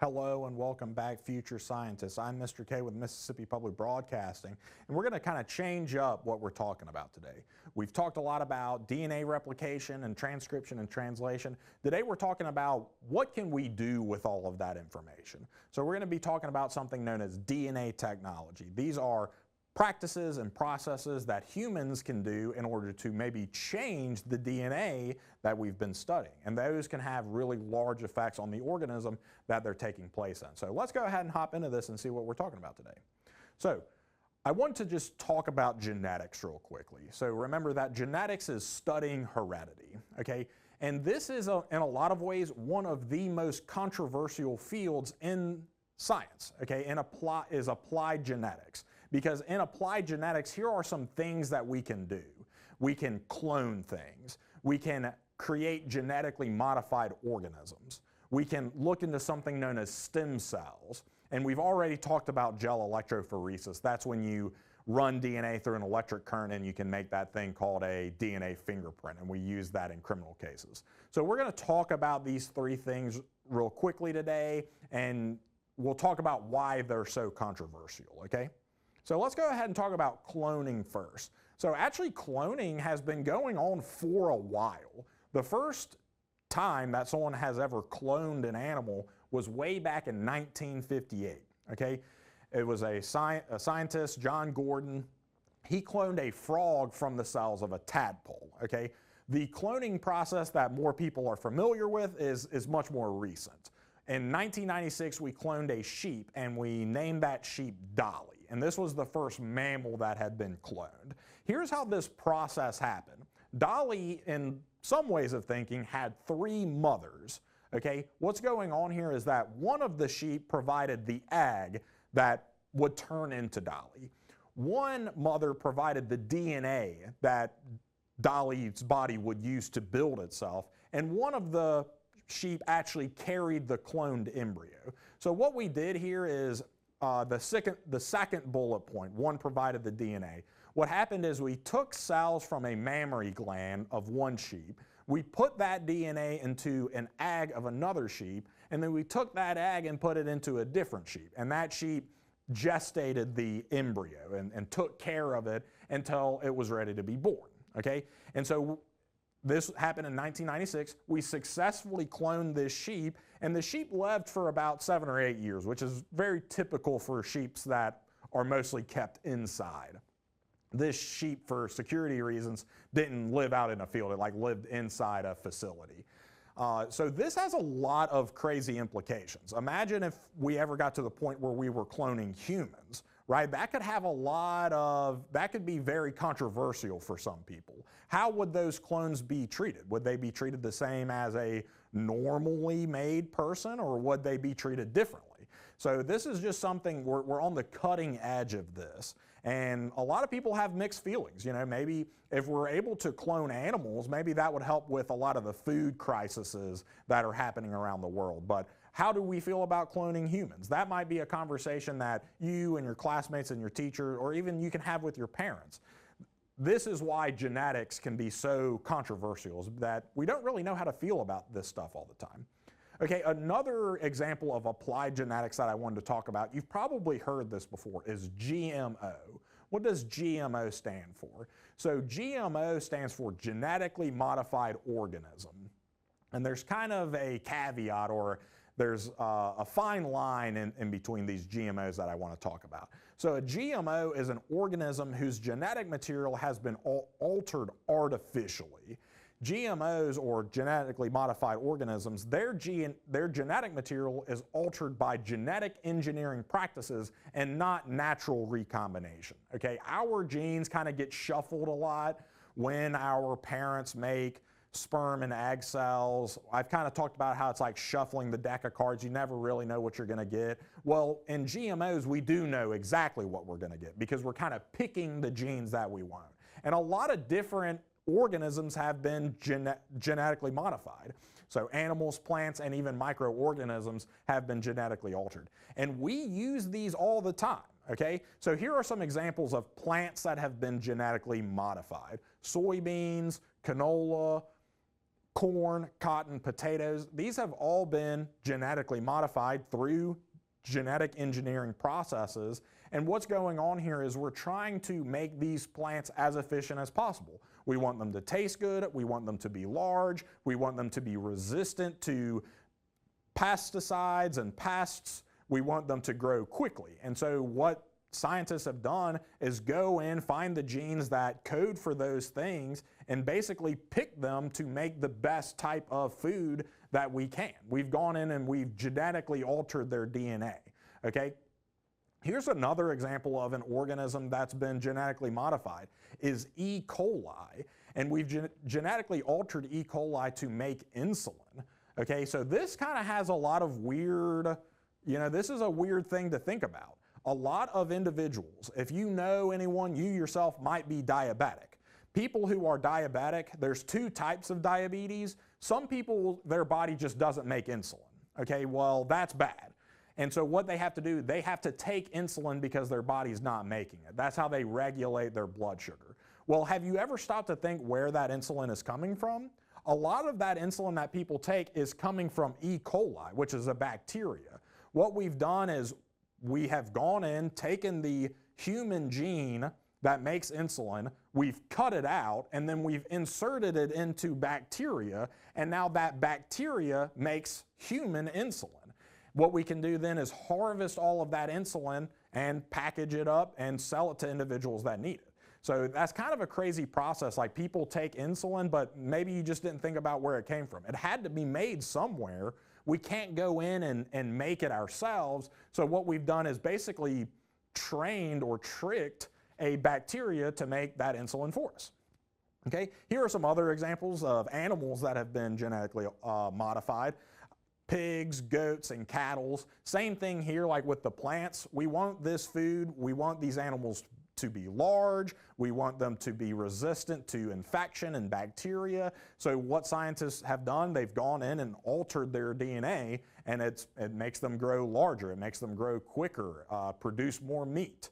Hello and welcome back, future scientists. I'm Mr. K with Mississippi Public Broadcasting, and we're going to kind of change up what we're talking about today. We've talked a lot about DNA replication and transcription and translation. Today we're talking about what can we do with all of that information. So we're going to be talking about something known as DNA technology. These are practices and processes that humans can do in order to maybe change the DNA that we've been studying. And those can have really large effects on the organism that they're taking place in. So let's go ahead and hop into this and see what we're talking about today. So I want to just talk about genetics real quickly. So remember that genetics is studying heredity, okay? And this is, in a lot of ways, one of the most controversial fields in science, okay, and applied genetics. Because in applied genetics, here are some things that we can do. We can clone things. We can create genetically modified organisms. We can look into something known as stem cells. And we've already talked about gel electrophoresis. That's when you run DNA through an electric current and you can make that thing called a DNA fingerprint. And we use that in criminal cases. So we're going to talk about these three things real quickly today. And we'll talk about why they're so controversial, okay? So let's go ahead and talk about cloning first. So actually cloning has been going on for a while. The first time that someone has ever cloned an animal was way back in 1958, okay? It was a scientist, John Gordon. He cloned a frog from the cells of a tadpole, okay? The cloning process that more people are familiar with is much more recent. In 1996, we cloned a sheep and we named that sheep Dolly. And this was the first mammal that had been cloned. Here's how this process happened. Dolly, in some ways of thinking, had three mothers, okay? What's going on here is that one of the sheep provided the egg that would turn into Dolly. One mother provided the DNA that Dolly's body would use to build itself, and one of the sheep actually carried the cloned embryo. So what we did here is the second bullet point, one provided the DNA. What happened is we took cells from a mammary gland of one sheep, we put that DNA into an egg of another sheep, and then we took that egg and put it into a different sheep. And that sheep gestated the embryo and took care of it until it was ready to be born, okay? And so this happened in 1996. We successfully cloned this sheep, and the sheep lived for about 7 or 8 years, which is very typical for sheep that are mostly kept inside. This sheep, for security reasons, didn't live out in a field. It lived inside a facility. So this has a lot of crazy implications. Imagine if we ever got to the point where we were cloning humans, right? That could be very controversial for some people. How would those clones be treated? Would they be treated the same as a normally made person, or would they be treated differently? So this is just something, we're on the cutting edge of this. And a lot of people have mixed feelings. You know, maybe if we're able to clone animals, maybe that would help with a lot of the food crises that are happening around the world. But how do we feel about cloning humans? That might be a conversation that you and your classmates and your teacher, or even you can have with your parents. This is why genetics can be so controversial, is that we don't really know how to feel about this stuff all the time. Okay, another example of applied genetics that I wanted to talk about, you've probably heard this before, is GMO. What does GMO stand for? So GMO stands for genetically modified organism. And there's kind of a caveat, or there's a fine line in between these GMOs that I want to talk about. So a GMO is an organism whose genetic material has been altered artificially. GMOs, or genetically modified organisms, their genetic material is altered by genetic engineering practices and not natural recombination. Okay, our genes kind of get shuffled a lot when our parents make sperm and egg cells. I've kind of talked about how it's like shuffling the deck of cards. You never really know what you're going to get. Well, in GMOs, we do know exactly what we're going to get because we're kind of picking the genes that we want. And a lot of different organisms have been genetically modified. So animals, plants, and even microorganisms have been genetically altered. And we use these all the time, okay? So here are some examples of plants that have been genetically modified. Soybeans, canola, corn, cotton, potatoes, these have all been genetically modified through genetic engineering processes. And what's going on here is we're trying to make these plants as efficient as possible. We want them to taste good, we want them to be large, we want them to be resistant to pesticides and pests, we want them to grow quickly. And so what scientists have done is go in, find the genes that code for those things, and basically pick them to make the best type of food that we can. We've gone in and we've genetically altered their DNA, okay? Here's another example of an organism that's been genetically modified, is E. coli, and we've genetically altered E. coli to make insulin, okay? So this kind of has a lot of weird, this is a weird thing to think about. A lot of individuals, if you know anyone, you yourself might be diabetic. People who are diabetic, there's two types of diabetes. Some people, their body just doesn't make insulin. Okay, well, that's bad. And so what they have to do, they have to take insulin because their body's not making it. That's how they regulate their blood sugar. Well, have you ever stopped to think where that insulin is coming from? A lot of that insulin that people take is coming from E. coli, which is a bacteria. What we've done is we have gone in, taken the human gene that makes insulin, we've cut it out, and then we've inserted it into bacteria, and now that bacteria makes human insulin. What we can do then is harvest all of that insulin and package it up and sell it to individuals that need it. So that's kind of a crazy process. Like, people take insulin, but maybe you just didn't think about where it came from. It had to be made somewhere. We can't go in and make it ourselves. So what we've done is basically trained or tricked a bacteria to make that insulin for us. Okay, here are some other examples of animals that have been genetically modified. Pigs, goats, and cattle. Same thing here, like with the plants. We want this food, we want these animals to be large, we want them to be resistant to infection and bacteria. So what scientists have done, they've gone in and altered their DNA, and it makes them grow larger, it makes them grow quicker, produce more meat.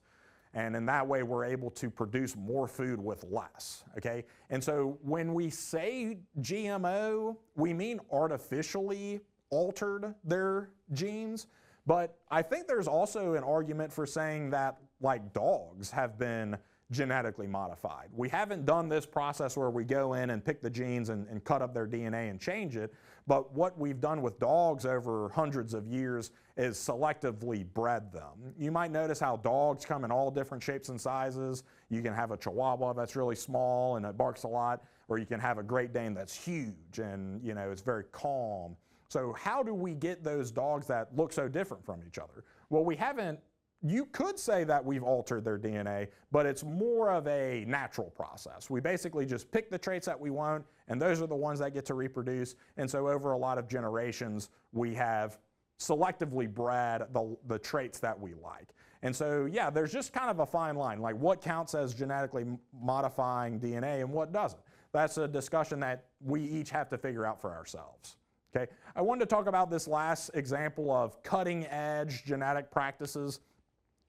And in that way, we're able to produce more food with less, okay? And so when we say GMO, we mean artificially altered their genes, but I think there's also an argument for saying that, like, dogs have been genetically modified. We haven't done this process where we go in and pick the genes and cut up their DNA and change it, but what we've done with dogs over hundreds of years is selectively bred them. You might notice how dogs come in all different shapes and sizes. You can have a Chihuahua that's really small and it barks a lot, or you can have a Great Dane that's huge and, it's very calm. So how do we get those dogs that look so different from each other? Well, we haven't. You could say that we've altered their DNA, but it's more of a natural process. We basically just pick the traits that we want, and those are the ones that get to reproduce. And so over a lot of generations, we have selectively bred the traits that we like. And so, yeah, there's just kind of a fine line, like what counts as genetically modifying DNA and what doesn't. That's a discussion that we each have to figure out for ourselves. Okay, I wanted to talk about this last example of cutting-edge genetic practices.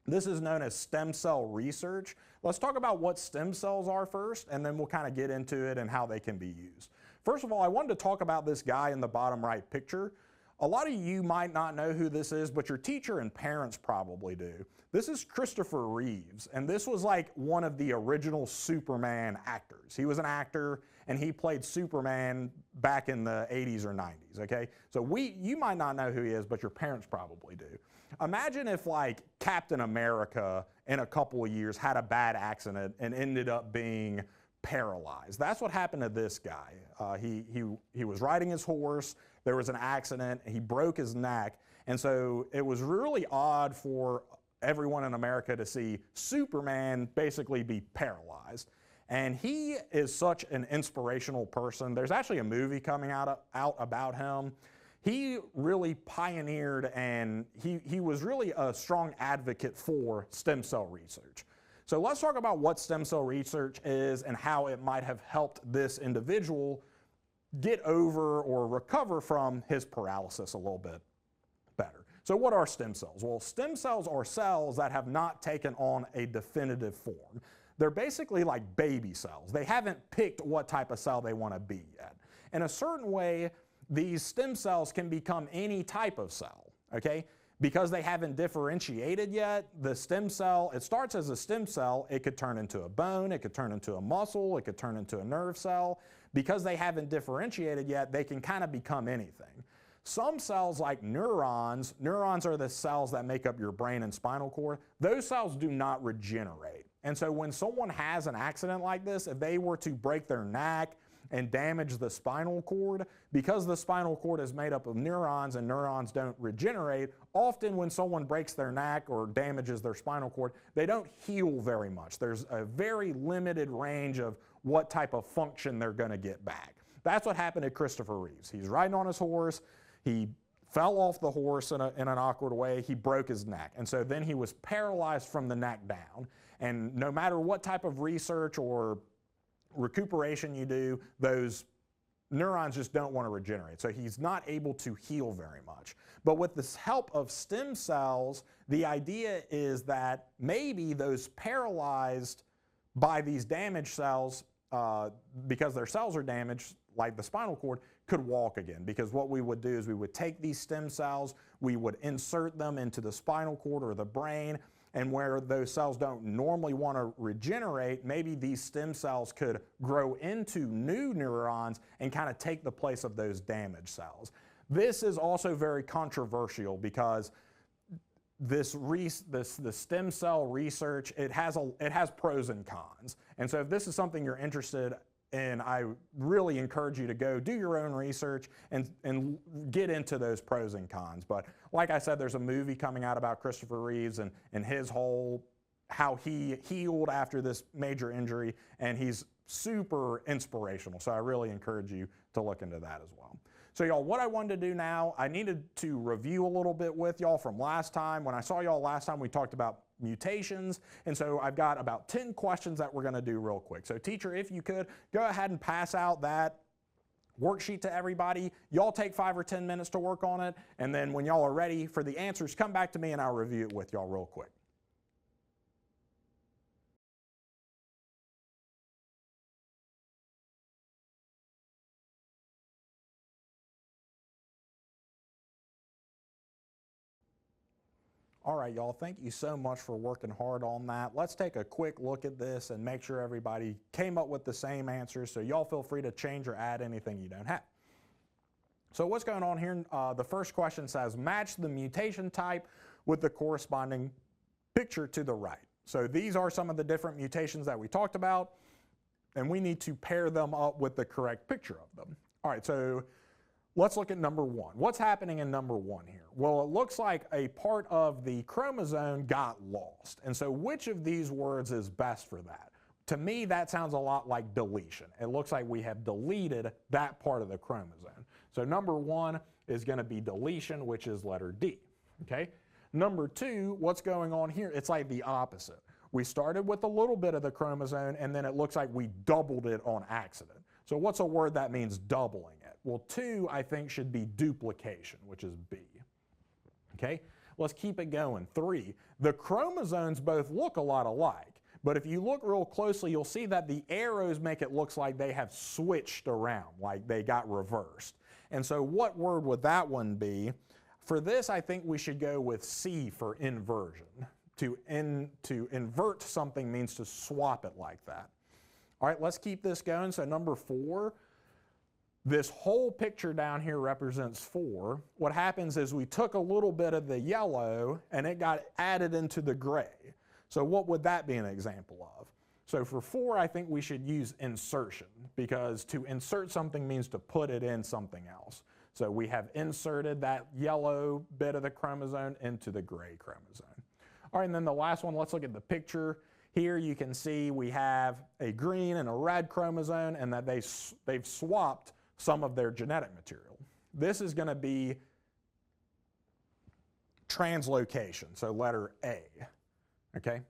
This is known as stem cell research. Let's talk about what stem cells are first, and then we'll kind of get into it and how they can be used. First of all, I wanted to talk about this guy in the bottom right picture. A lot of you might not know who this is, but your teacher and parents probably do. This is Christopher Reeves, and this was like one of the original Superman actors. He was an actor, and he played Superman back in the 80s or 90s, okay? So you might not know who he is, but your parents probably do. Imagine if, like, Captain America in a couple of years had a bad accident and ended up being paralyzed. That's what happened to this guy. He was riding his horse, there was an accident, he broke his neck, and so it was really odd for everyone in America to see Superman basically be paralyzed. And he is such an inspirational person. There's actually a movie coming out about him. He really pioneered, and he was really a strong advocate for stem cell research. So let's talk about what stem cell research is and how it might have helped this individual get over or recover from his paralysis a little bit better. So what are stem cells? Well, stem cells are cells that have not taken on a definitive form. They're basically like baby cells. They haven't picked what type of cell they want to be yet. In a certain way, these stem cells can become any type of cell, okay? Because they haven't differentiated yet, the stem cell, it starts as a stem cell, it could turn into a bone, it could turn into a muscle, it could turn into a nerve cell. Because they haven't differentiated yet, they can kind of become anything. Some cells like neurons are the cells that make up your brain and spinal cord, those cells do not regenerate. And so when someone has an accident like this, if they were to break their neck and damage the spinal cord, because the spinal cord is made up of neurons and neurons don't regenerate, often when someone breaks their neck or damages their spinal cord, they don't heal very much. There's a very limited range of what type of function they're going to get back. That's what happened to Christopher Reeves. He's riding on his horse, he fell off the horse in an awkward way, he broke his neck, and so then he was paralyzed from the neck down. And no matter what type of research or recuperation you do, those neurons just don't want to regenerate. So he's not able to heal very much. But with the help of stem cells, the idea is that maybe those paralyzed by these damaged cells, because their cells are damaged, like the spinal cord, could walk again. Because what we would do is we would take these stem cells, we would insert them into the spinal cord or the brain, and where those cells don't normally want to regenerate, maybe these stem cells could grow into new neurons and kind of take the place of those damaged cells. This is also very controversial because the stem cell research, it has pros and cons. And so if this is something you're interested in, I really encourage you to go do your own research and get into those pros and cons. But like I said, there's a movie coming out about Christopher Reeves and his whole, how he healed after this major injury, and he's super inspirational. So I really encourage you to look into that as well. So y'all, what I wanted to do now, I needed to review a little bit with y'all from last time. When I saw y'all last time, we talked about mutations, and so I've got about 10 questions that we're going to do real quick. So teacher, if you could, go ahead and pass out that worksheet to everybody. Y'all take 5 or 10 minutes to work on it, and then when y'all are ready for the answers, come back to me and I'll review it with y'all real quick. All right, y'all, thank you so much for working hard on that. Let's take a quick look at this and make sure everybody came up with the same answers, so y'all feel free to change or add anything you don't have. So what's going on here? The first question says, match the mutation type with the corresponding picture to the right. So these are some of the different mutations that we talked about, and we need to pair them up with the correct picture of them. All right, so let's look at number 1. What's happening in number 1 here? Well, it looks like a part of the chromosome got lost. And so which of these words is best for that? To me, that sounds a lot like deletion. It looks like we have deleted that part of the chromosome. So number 1 is going to be deletion, which is letter D. Okay? Number 2, what's going on here? It's like the opposite. We started with a little bit of the chromosome, and then it looks like we doubled it on accident. So what's a word that means doubling it? Well, 2, I think, should be duplication, which is B. Okay, let's keep it going. 3, the chromosomes both look a lot alike, but if you look real closely, you'll see that the arrows make it look like they have switched around, like they got reversed. And so what word would that one be? For this, I think we should go with C for inversion. To invert something means to swap it like that. All right, let's keep this going. So number 4, this whole picture down here represents 4. What happens is we took a little bit of the yellow and it got added into the gray. So what would that be an example of? So for 4, I think we should use insertion, because to insert something means to put it in something else. So we have inserted that yellow bit of the chromosome into the gray chromosome. All right, and then the last one, let's look at the picture. Here you can see we have a green and a red chromosome, and that they've swapped some of their genetic material. This is going to be translocation, so letter A. Okay?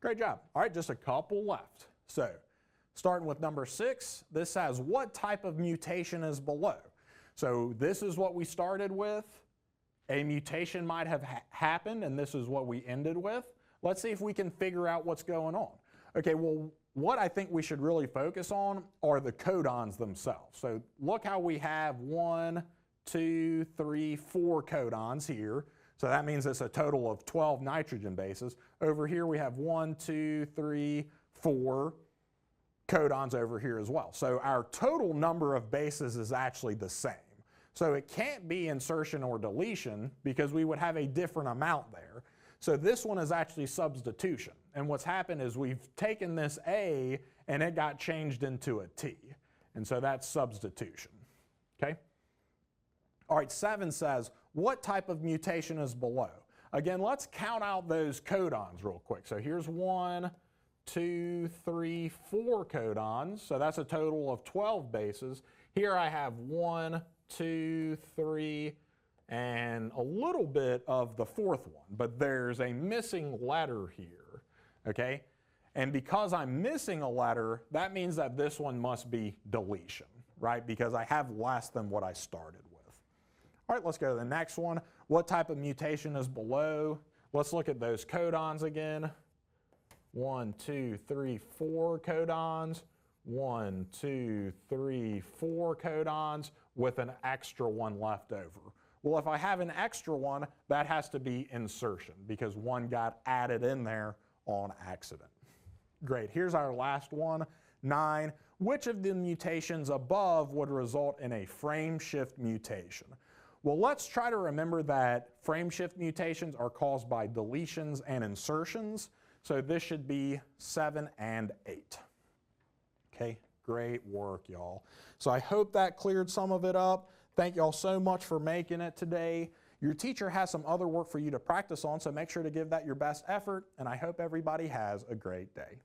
Great job. All right, just a couple left. So starting with number 6, this says what type of mutation is below? So this is what we started with. A mutation might have happened, and this is what we ended with. Let's see if we can figure out what's going on. Okay, well, what I think we should really focus on are the codons themselves. So look how we have 1, 2, 3, 4 codons here. So that means it's a total of 12 nitrogen bases. Over here we have 1, 2, 3, 4 codons over here as well. So our total number of bases is actually the same. So it can't be insertion or deletion because we would have a different amount there. So this one is actually substitution. And what's happened is we've taken this A and it got changed into a T. And so that's substitution. Okay? All right, 7 says, what type of mutation is below? Again, let's count out those codons real quick. So here's 1, 2, 3, 4 codons. So that's a total of 12 bases. Here I have 1, 2, 3, and a little bit of the fourth one, but there's a missing letter here, okay? And because I'm missing a letter, that means that this one must be deletion, right? Because I have less than what I started with. All right, let's go to the next one. What type of mutation is below? Let's look at those codons again. 1, 2, 3, 4 codons. 1, 2, 3, 4 codons with an extra one left over. Well, if I have an extra one, that has to be insertion because one got added in there on accident. Great, here's our last one, 9. Which of the mutations above would result in a frame shift mutation? Well, let's try to remember that frame shift mutations are caused by deletions and insertions. So this should be 7 and 8. Okay, great work, y'all. So I hope that cleared some of it up. Thank y'all so much for making it today. Your teacher has some other work for you to practice on, so make sure to give that your best effort, and I hope everybody has a great day.